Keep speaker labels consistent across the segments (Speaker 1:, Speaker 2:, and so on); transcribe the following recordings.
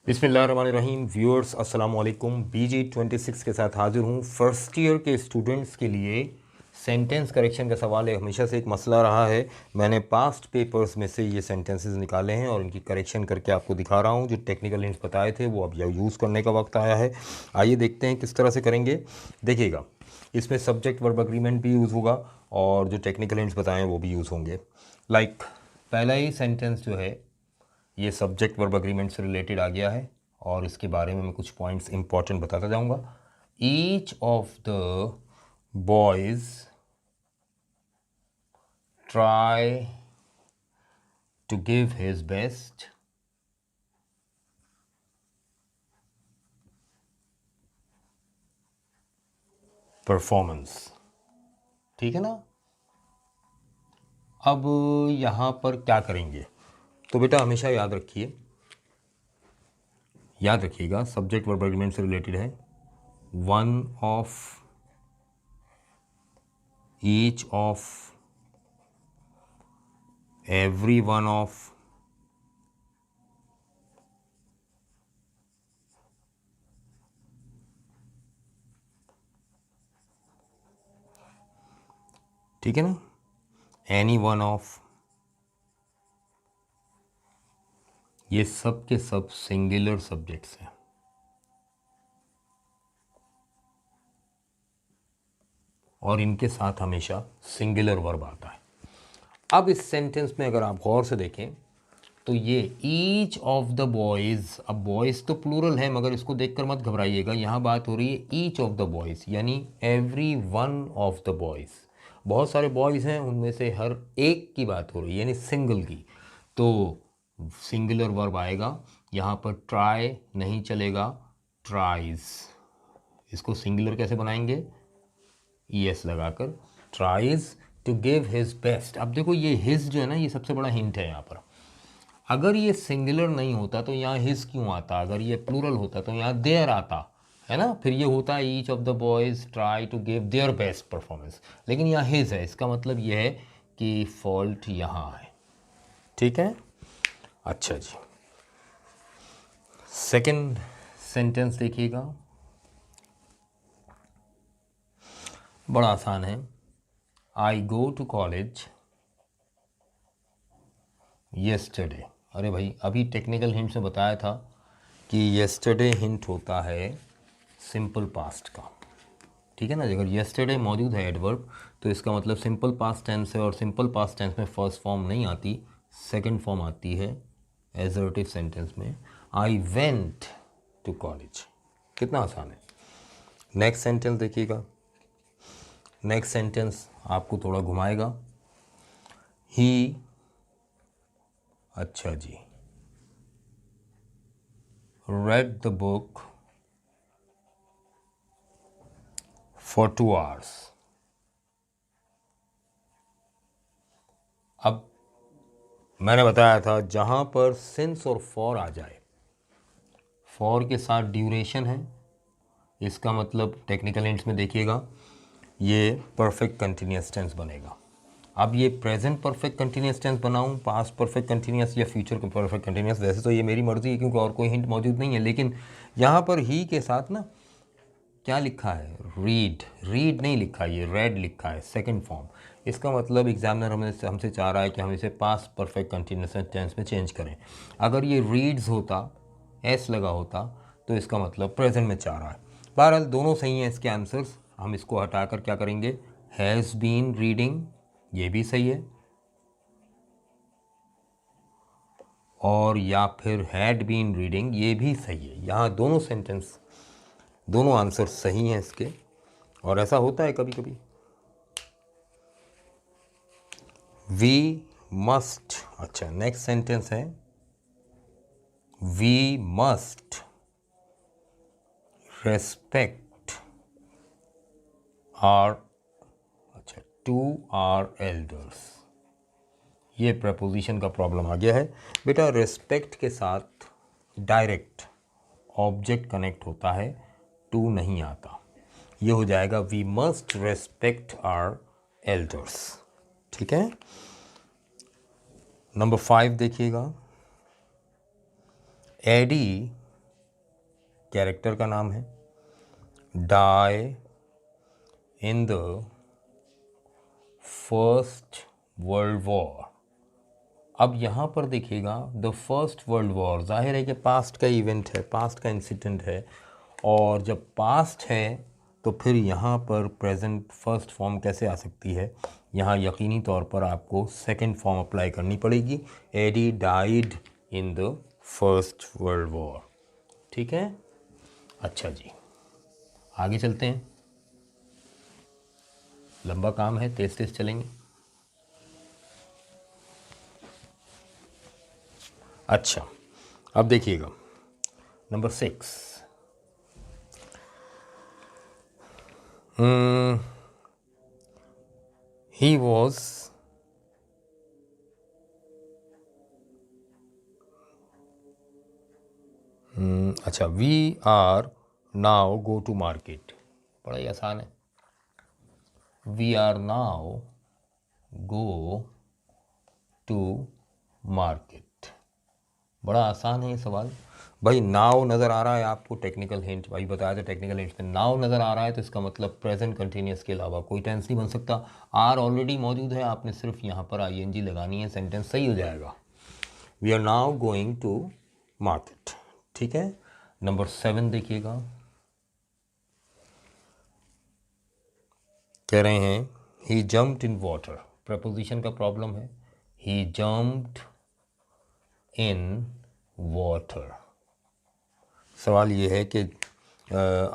Speaker 1: बिस्मिल्लाहिर्रहमानिर्रहीम। व्यूअर्स अस्सलाम वालेकुम। BG26 के साथ हाजिर हूँ। फर्स्ट ईयर के स्टूडेंट्स के लिए सेंटेंस करेक्शन का सवाल है, हमेशा से एक मसला रहा है। मैंने पास्ट पेपर्स में से ये सेंटेंसेस निकाले हैं और इनकी करेक्शन करके आपको दिखा रहा हूँ। जो टेक्निकल हिंट्स बताए थे वो अब यूज़ करने का वक्त आया है। आइए देखते हैं किस तरह से करेंगे। देखिएगा, इसमें सब्जेक्ट वर्ब एग्रीमेंट भी यूज़ होगा और जो टेक्निकल हिंट्स बताएँ वो भी यूज़ होंगे। लाइक पहला ही सेंटेंस जो है ये सब्जेक्ट वर्ब एग्रीमेंट से रिलेटेड आ गया है और इसके बारे में मैं कुछ पॉइंट्स इंपॉर्टेंट बताता जाऊंगा। Each of the boys try to give his best performance. ठीक है ना। अब यहाँ पर क्या करेंगे, तो बेटा हमेशा याद रखिएगा सब्जेक्ट वर्ब एग्रीमेंट से रिलेटेड है। One of, each of, every one of, ठीक है ना, एनी वन ऑफ, ये सब के सब सिंगुलर सब्जेक्ट्स हैं और इनके साथ हमेशा सिंगुलर वर्ब आता है। अब इस सेंटेंस में अगर आप गौर से देखें तो ये ईच ऑफ द बॉयज़, अब बॉयज़ तो प्लूरल है मगर इसको देखकर मत घबराइएगा, यहाँ बात हो रही है ईच ऑफ द बॉयज़ यानी every one of the boys. बहुत सारे बॉयज़ हैं, उनमें से हर एक की बात हो रही है यानी सिंगल की, तो सिंगुलर वर्ब आएगा। यहाँ पर ट्राई नहीं चलेगा, ट्राइज। इसको सिंगुलर कैसे बनाएंगे, ES लगाकर, tries to give his best. अब देखो ये हिज जो है ना, ये सबसे बड़ा हिंट है यहाँ पर। अगर ये सिंगुलर नहीं होता तो यहाँ हिज क्यों आता, अगर ये प्लूरल होता तो यहाँ देयर आता, है ना, फिर ये होता है each of the boys try to give their best performance, लेकिन यहाँ हिज है। इसका मतलब ये है कि फॉल्ट यहाँ है। ठीक है, अच्छा जी। सेकंड सेंटेंस देखिएगा, बड़ा आसान है। आई गो टू कॉलेज येस्टरडे। अरे भाई, अभी टेक्निकल हिंट में बताया था कि येस्टरडे हिंट होता है सिंपल पास्ट का। ठीक है ना, अगर येस्टरडे मौजूद है एडवर्ब तो इसका मतलब सिंपल पास्ट टेंस है और सिंपल पास्ट टेंस में फर्स्ट फॉर्म नहीं आती, सेकंड फॉर्म आती है एजर्टिव सेंटेंस में। आई वेंट टू कॉलेज, कितना आसान है। नेक्स्ट सेंटेंस देखिएगा, नेक्स्ट सेंटेंस आपको थोड़ा घुमाएगा। ही, अच्छा जी, read the book for 2 hours। अब मैंने बताया था जहाँ पर सिंस और फॉर आ जाए, फॉर के साथ ड्यूरेशन है, इसका मतलब टेक्निकल हिंट्स में देखिएगा ये परफेक्ट कंटिन्यूस टेंस बनेगा। अब ये प्रेजेंट परफेक्ट कंटिन्यूस टेंस बनाऊं, पास्ट परफेक्ट कंटिन्यूस या फ्यूचर परफेक्ट कंटिन्यूस, वैसे तो ये मेरी मर्जी है क्योंकि और कोई हिंट मौजूद नहीं है, लेकिन यहाँ पर ही के साथ ना क्या लिखा है, रीड, रीड नहीं लिखा, ये रेड लिखा है सेकंड फॉर्म। इसका मतलब एग्जामिनर हमसे चाह रहा है कि हम इसे पास्ट परफेक्ट कंटिन्यूस टेंस में चेंज करें। अगर ये रीड्स होता, एस लगा होता, तो इसका मतलब प्रेजेंट में चाह रहा है। बहरहाल दोनों सही हैं इसके आंसर्स। हम इसको हटाकर क्या करेंगे, हैज़ बीन रीडिंग, ये भी सही है, और या फिर हैड बीन रीडिंग, ये भी सही है। यहाँ दोनों सेंटेंस, दोनों आंसर सही हैं इसके, और ऐसा होता है कभी कभी। वी मस्ट, अच्छा नेक्स्ट सेंटेंस है वी मस्ट रेस्पेक्ट आर, अच्छा टू आर एल्डर्स। ये प्रपोजिशन का प्रॉब्लम आ गया है बेटा। रेस्पेक्ट के साथ डायरेक्ट ऑब्जेक्ट कनेक्ट होता है, टू नहीं आता। ये हो जाएगा we must respect our elders. ठीक है, नंबर 5 देखिएगा। एडी कैरेक्टर का नाम है, die in the first world war. अब यहाँ पर देखिएगा द फर्स्ट वर्ल्ड वॉर, जाहिर है कि पास्ट का इवेंट है, पास्ट का इंसिडेंट है, और जब पास्ट है तो फिर यहाँ पर प्रेजेंट फर्स्ट फॉर्म कैसे आ सकती है? यहाँ यकीनी तौर पर आपको सेकंड फॉर्म अप्लाई करनी पड़ेगी, Eddie died in the first world war. ठीक है, अच्छा जी, आगे चलते हैं, लंबा काम है, तेज तेज चलेंगे। अच्छा, अब देखिएगा नंबर 6, ही वॉज अच्छा, we are now go to market, बड़ा ही आसान है, we are now go to market, बड़ा आसान है ये सवाल भाई। नाउ नज़र आ रहा है आपको, टेक्निकल हिंट भाई बताया था, टेक्निकल हिंट में नाउ नज़र आ रहा है तो इसका मतलब प्रेजेंट कंटिन्यूस के अलावा कोई टेंस नहीं बन सकता। आर ऑलरेडी मौजूद है, आपने सिर्फ यहाँ पर आईएनजी लगानी है, सेंटेंस सही हो जाएगा। We are now going to market. ठीक है, नंबर 7 देखिएगा, कह रहे हैं he jumped in water, preposition का प्रॉब्लम है, ही जम्प्ड इन वाटर। सवाल ये है कि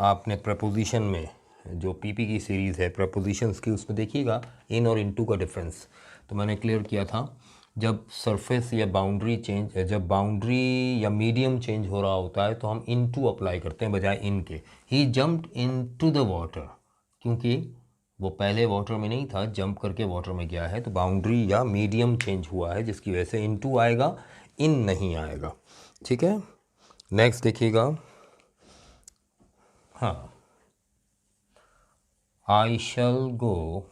Speaker 1: आपने प्रपोजिशन में जो पीपी की सीरीज़ है प्रपोजिशंस की, उसमें देखिएगा इन और इनटू का डिफरेंस, तो मैंने क्लियर किया था, जब सरफेस या बाउंड्री चेंज, जब बाउंड्री या मीडियम चेंज हो रहा होता है तो हम इनटू अप्लाई करते हैं बजाय इन के। ही जम्प्ड इनटू द वाटर, क्योंकि वो पहले वाटर में नहीं था, जंप करके वाटर में गया है, तो बाउंड्री या मीडियम चेंज हुआ है जिसकी वजह से इनटू आएगा, इन नहीं आएगा। ठीक है, नेक्स्ट देखिएगा, हाँ, I shall go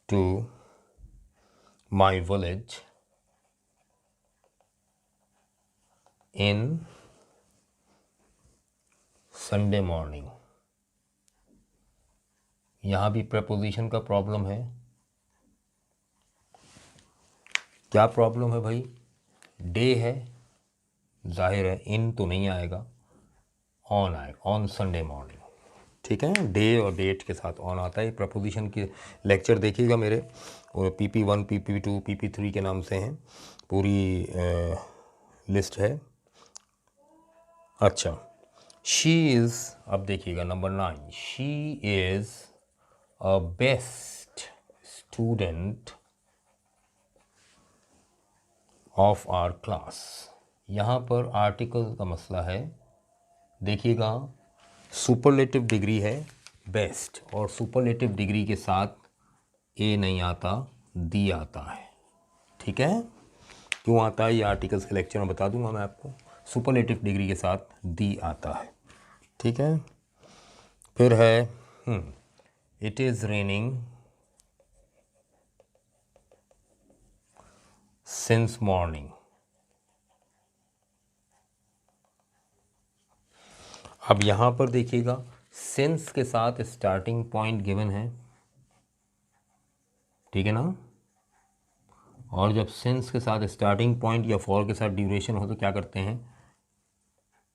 Speaker 1: to my village in Sunday morning. यहाँ भी प्रपोजिशन का प्रॉब्लम है। क्या प्रॉब्लम है भाई? डे है, जाहिर है इन तो नहीं आएगा, ऑन आएगा, ऑन संडे मॉर्निंग। ठीक है, डे और डेट के साथ ऑन आता है। प्रपोजिशन के लेक्चर देखिएगा मेरे, PP1 PP2 PP3 के नाम से हैं, पूरी लिस्ट है। अच्छा, शी इज़, अब देखिएगा number 9, she is a best student of our class. यहाँ पर आर्टिकल का मसला है, देखिएगा सुपरलेटिव डिग्री है बेस्ट, और सुपरलेटिव डिग्री के साथ ए नहीं आता, दी आता है। ठीक है, क्यों आता है ये आर्टिकल्स के लेक्चर में बता दूंगा मैं आपको। सुपरलेटिव डिग्री के साथ दी आता है। ठीक है, फिर है it is raining since morning. अब यहाँ पर देखिएगा सिंस के साथ स्टार्टिंग पॉइंट गिवन है, ठीक है ना, और जब सिंस के साथ स्टार्टिंग पॉइंट या फॉर के साथ ड्यूरेशन हो तो क्या करते हैं?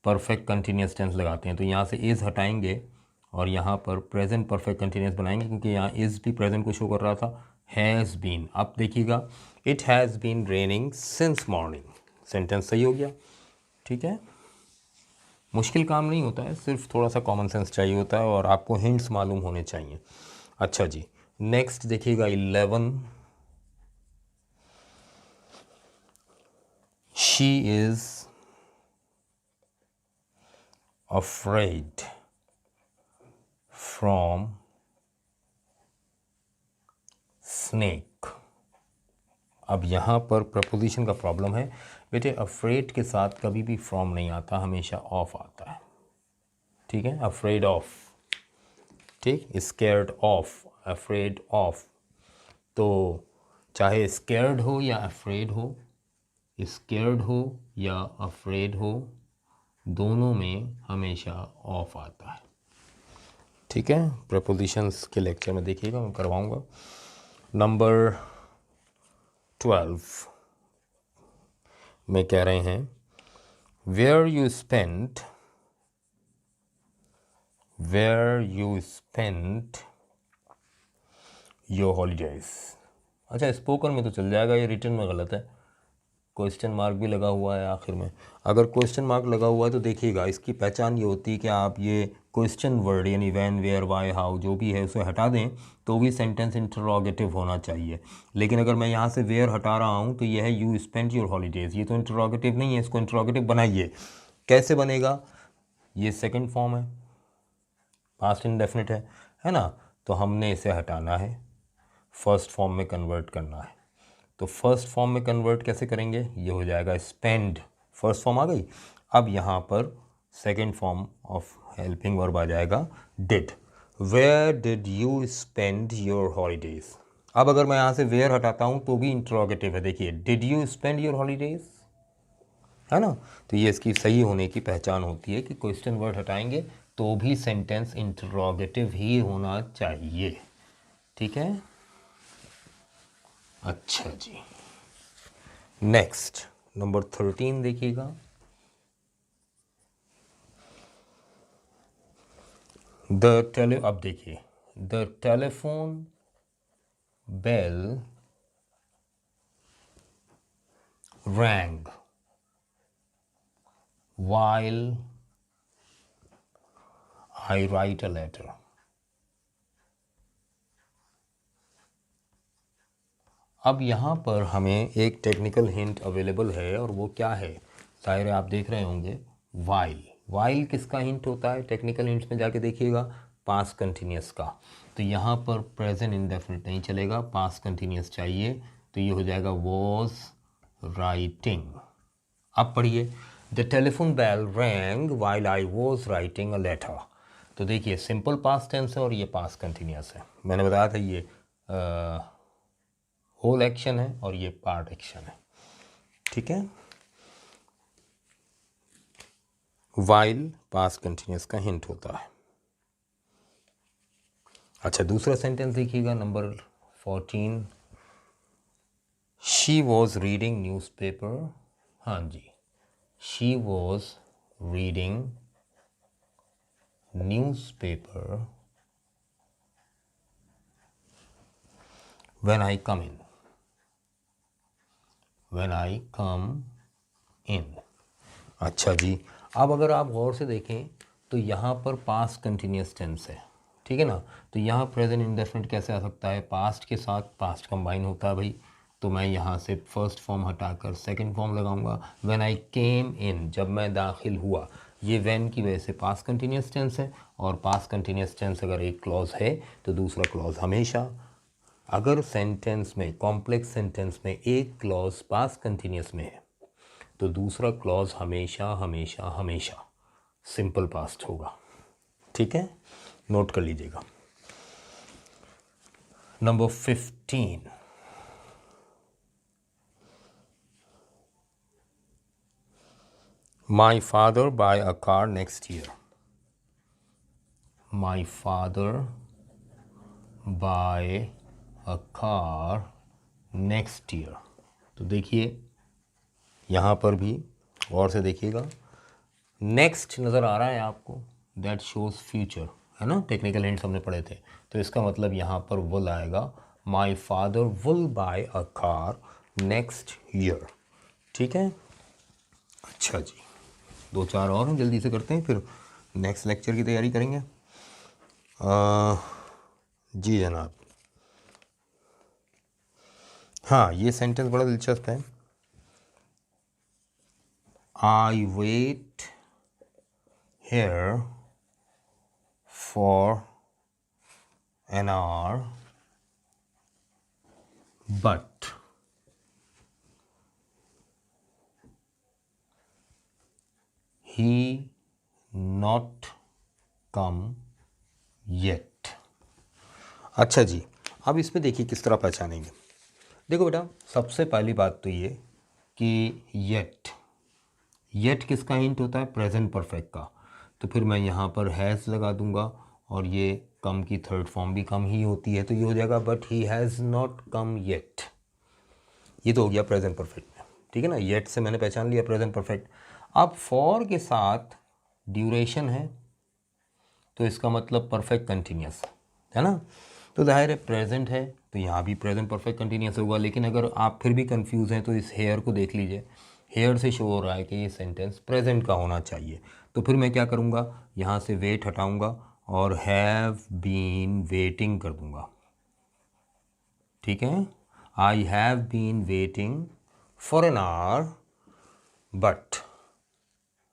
Speaker 1: परफेक्ट कंटिन्यूस टेंस लगाते हैं। तो यहाँ से इज़ हटाएंगे और यहाँ पर प्रेजेंट परफेक्ट कंटिन्यूस बनाएंगे, क्योंकि यहाँ इज़ भी प्रेजेंट को शो कर रहा था। हैज़ बीन, अब देखिएगा it has been raining since morning, sentence सही हो गया। ठीक है, मुश्किल काम नहीं होता है, सिर्फ थोड़ा सा कॉमन सेंस चाहिए होता है और आपको हिंट्स मालूम होने चाहिए। अच्छा जी, नेक्स्ट देखिएगा 11, she is afraid from snake। अब यहाँ पर प्रपोजिशन का प्रॉब्लम है बेटे, अफ्रेड के साथ कभी भी फ्रॉम नहीं आता, हमेशा ऑफ आता है। ठीक है, अफ्रेड ऑफ, ठीक, स्केर्ड ऑफ, अफ्रेड ऑफ, तो चाहे स्केर्ड हो या अफ्रेड हो, स्केयर्ड हो या अफ्रेड हो, दोनों में हमेशा ऑफ आता है। ठीक है, प्रपोजिशंस के लेक्चर में देखिएगा, मैं करवाऊँगा। नंबर 12 में कह रहे हैं where you spent your holidays। अच्छा, स्पोकन में तो चल जाएगा, ये रिटन में गलत है। क्वेश्चन मार्क भी लगा हुआ है आखिर में। अगर क्वेश्चन मार्क लगा हुआ है तो देखिएगा, इसकी पहचान ये होती है कि आप ये क्वेश्चन वर्ड यानी व्हेन, वेयर, वाई, हाउ जो भी है उसे हटा दें तो भी सेंटेंस इंटरोगेटिव होना चाहिए। लेकिन अगर मैं यहाँ से वेयर हटा रहा हूँ तो यह है यू स्पेंट योर हॉलीडेज़, ये तो इंटरोगेटिव नहीं है, इसको इंटरोगेटिव बनाइए। कैसे बनेगा? ये सेकंड फॉर्म है, पास्ट इंडेफिनिट है ना, तो हमने इसे हटाना है, फर्स्ट फॉर्म में कन्वर्ट करना है। तो फर्स्ट फॉर्म में कन्वर्ट कैसे करेंगे? ये हो जाएगा स्पेंड, फर्स्ट फॉर्म आ गई। अब यहाँ पर second form of helping verb आ जाएगा did. Where did you spend your holidays. अब अगर मैं यहाँ से वेयर हटाता हूँ तो भी इंट्रोगेटिव है, देखिए did you spend your holidays, है ना। तो ये इसकी सही होने की पहचान होती है कि क्वेश्चन वर्ड हटाएंगे तो भी सेंटेंस इंट्रोगेटिव ही होना चाहिए। ठीक है, अच्छा जी। नेक्स्ट नंबर 13 देखिएगा। अब देखिए, the telephone bell rang while I write a letter। अब यहाँ पर हमें एक टेक्निकल हिंट अवेलेबल है और वो क्या है, शायद आप देख रहे होंगे, वाइल किसका हिंट होता है? टेक्निकल हिंट्स में जाके देखिएगा, पास्ट कंटिन्यूस का। तो यहाँ पर प्रेजेंट इंडेफिनिट नहीं चलेगा, पास्ट कंटिन्यूस चाहिए, तो ये हो जाएगा वॉज राइटिंग। अब पढ़िए, the telephone bell rang while I was writing a letter. तो देखिए सिंपल पास्ट टेंस है और ये पास्ट कंटिन्यूस है। मैंने बताया था ये होल एक्शन है और ये पार्ट एक्शन है। ठीक है, वाइल पास्ट कंटिन्यूस का हिंट होता है। अच्छा, दूसरा सेंटेंस देखिएगा, number 14। She was reading newspaper. हाँ जी, she was reading newspaper when I come in। when I come in। अच्छा जी, अब अगर आप गौर से देखें तो यहाँ पर पास्ट कंटिन्यूस टेंस है, ठीक है ना। तो यहाँ प्रेजेंट इंडेफिनिट कैसे आ सकता है? पास्ट के साथ पास्ट कंबाइन होता है भाई। तो मैं यहाँ से फर्स्ट फॉर्म हटाकर सेकंड फॉर्म लगाऊंगा। व्हेन आई केम इन, जब मैं दाखिल हुआ। ये व्हेन की वजह से पास्ट कंटिन्यूस टेंस है, और पास्ट कंटिन्यूस टेंस अगर एक क्लॉज है तो दूसरा क्लॉज हमेशा, अगर सेंटेंस में, कॉम्प्लेक्स सेंटेंस में एक क्लॉज पास्ट कंटिन्यूस में है तो दूसरा क्लॉज हमेशा हमेशा हमेशा सिंपल पास्ट होगा। ठीक है, नोट कर लीजिएगा। Number 15। My father bye a car next year. My father bye a car next year. तो देखिए यहाँ पर भी गौर से देखिएगा, नेक्स्ट नज़र आ रहा है आपको, दैट शोज़ फ्यूचर, है ना। टेक्निकल हिंट्स हमने पढ़े थे, तो इसका मतलब यहाँ पर विल आएगा। My father will buy a car next year. ठीक है, अच्छा जी, 2-4 और हैं, जल्दी से करते हैं, फिर नेक्स्ट लेक्चर की तैयारी करेंगे। जी जनाब, हाँ ये सेंटेंस बड़ा दिलचस्प है। I wait here for an hour but he not come yet। अच्छा जी, अब इसमें देखिए किस तरह पहचानेंगे। देखो बेटा, सबसे पहली बात तो ये कि येट किसका हिंट होता है? प्रेजेंट परफेक्ट का। तो फिर मैं यहाँ पर हैज़ लगा दूंगा और ये कम की थर्ड फॉर्म भी कम ही होती है, तो ये हो जाएगा but he has not come yet. ये तो हो गया प्रेजेंट परफेक्ट में, ठीक है ना। येट से मैंने पहचान लिया प्रेजेंट परफेक्ट। अब फॉर के साथ ड्यूरेशन है तो इसका मतलब परफेक्ट कंटिन्यूस है ना। तो जाहिर है प्रेजेंट है तो यहाँ भी प्रेजेंट परफेक्ट कंटिन्यूस होगा। लेकिन अगर आप फिर भी कंफ्यूज हैं तो इस हेयर को देख लीजिए, हेयर से शो हो रहा है कि ये सेंटेंस प्रेजेंट का होना चाहिए। तो फिर मैं क्या करूँगा, यहाँ से वेट हटाऊँगा और हैव बीन वेटिंग कर दूँगा, ठीक है। I have been waiting for an hour but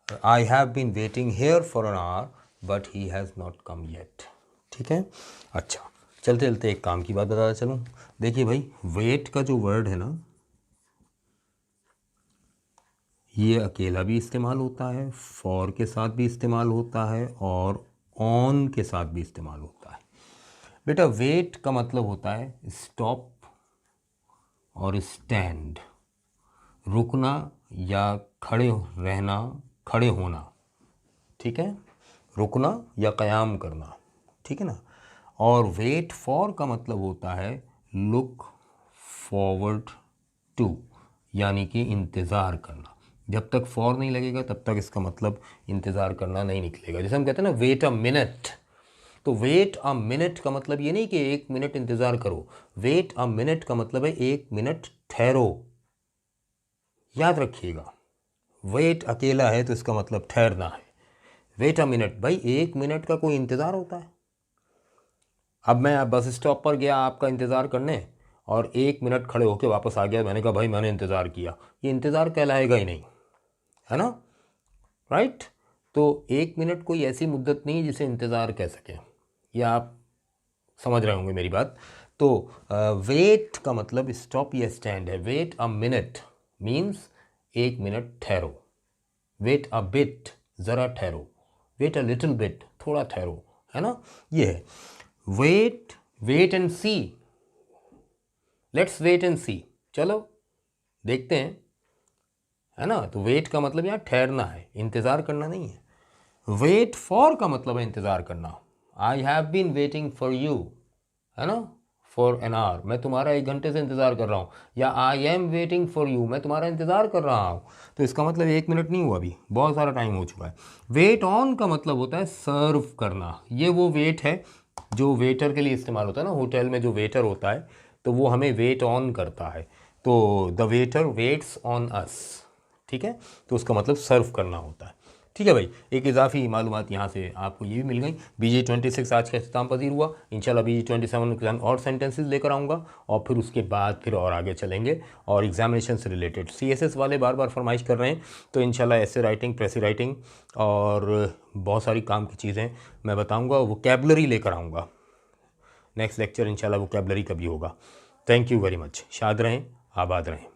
Speaker 1: I have been waiting here for an hour but he has not come yet, ठीक है। अच्छा चलते चलते एक काम की बात बताता चलूँ। देखिए भाई, वेट का जो वर्ड है ना, ये अकेला भी इस्तेमाल होता है, फॉर के साथ भी इस्तेमाल होता है और ऑन के साथ भी इस्तेमाल होता है। बेटा वेट का मतलब होता है स्टॉप और स्टैंड, रुकना या खड़े रहना, खड़े होना, ठीक है, रुकना या क़याम करना, ठीक है ना। और वेट फॉर का मतलब होता है लुक फॉरवर्ड टू, यानी कि इंतज़ार करना। जब तक फॉर नहीं लगेगा तब तक इसका मतलब इंतज़ार करना नहीं निकलेगा। जैसे हम कहते हैं ना वेट अ मिनट, तो वेट अ मिनट का मतलब ये नहीं कि 1 मिनट इंतज़ार करो, वेट अ मिनट का मतलब है 1 मिनट ठहरो। याद रखिएगा, वेट अकेला है तो इसका मतलब ठहरना है। वेट अ मिनट, भाई 1 मिनट का कोई इंतज़ार होता है? अब मैं बस स्टॉप पर गया आपका इंतज़ार करने और 1 मिनट खड़े होकर वापस आ गया, मैंने कहा भाई मैंने इंतज़ार किया, ये इंतज़ार कहलाएगा ही नहीं, है ना, राइट। तो 1 मिनट कोई ऐसी मुद्दत नहीं जिसे इंतज़ार कह सकें, या आप समझ रहे होंगे मेरी बात। तो वेट का मतलब स्टॉप या स्टैंड है। Wait a minute means 1 minute ठहरो। वेट अ बिट, ज़रा ठहरो। वेट अ लिटिल बिट, थोड़ा ठहरो, है ना, ये है wait and see. Let's wait and see, चलो देखते हैं, है ना। तो वेट का मतलब यहाँ ठहरना है, इंतज़ार करना नहीं है। वेट फॉर का मतलब है इंतज़ार करना। I have been waiting for you, है ना, फॉर एन आवर, मैं तुम्हारा 1 घंटे से इंतज़ार कर रहा हूँ। या I am waiting for you, मैं तुम्हारा इंतज़ार कर रहा हूँ। तो इसका मतलब 1 मिनट नहीं हुआ, अभी बहुत सारा टाइम हो चुका है। वेट ऑन का मतलब होता है सर्व करना। ये वो वेट है जो वेटर के लिए इस्तेमाल होता है ना, होटल में जो वेटर होता है तो वो हमें वेट ऑन करता है। तो the waiter waits on us, ठीक है, तो उसका मतलब सर्व करना होता है, ठीक है भाई। एक इजाफी मालूमात यहाँ से आपको ये भी मिल गई। BG26 आज का इख्तिताम पजीर हुआ। इंशाल्लाह BG27 और सेंटेंसेस लेकर आऊँगा और फिर उसके बाद फिर और आगे चलेंगे और एग्जामिनेशन से रिलेटेड CSS वाले बार बार फरमाइश कर रहे हैं, तो इंशाल्लाह ऐसे राइटिंग, प्रेसी राइटिंग और बहुत सारी काम की चीज़ें मैं बताऊँगा। वोकैबलरी लेकर आऊँगा नेक्स्ट लेक्चर इंशाल्लाह, वोकैबलरी का भी होगा। Thank you very much. शाद रहें, आबाद रहें।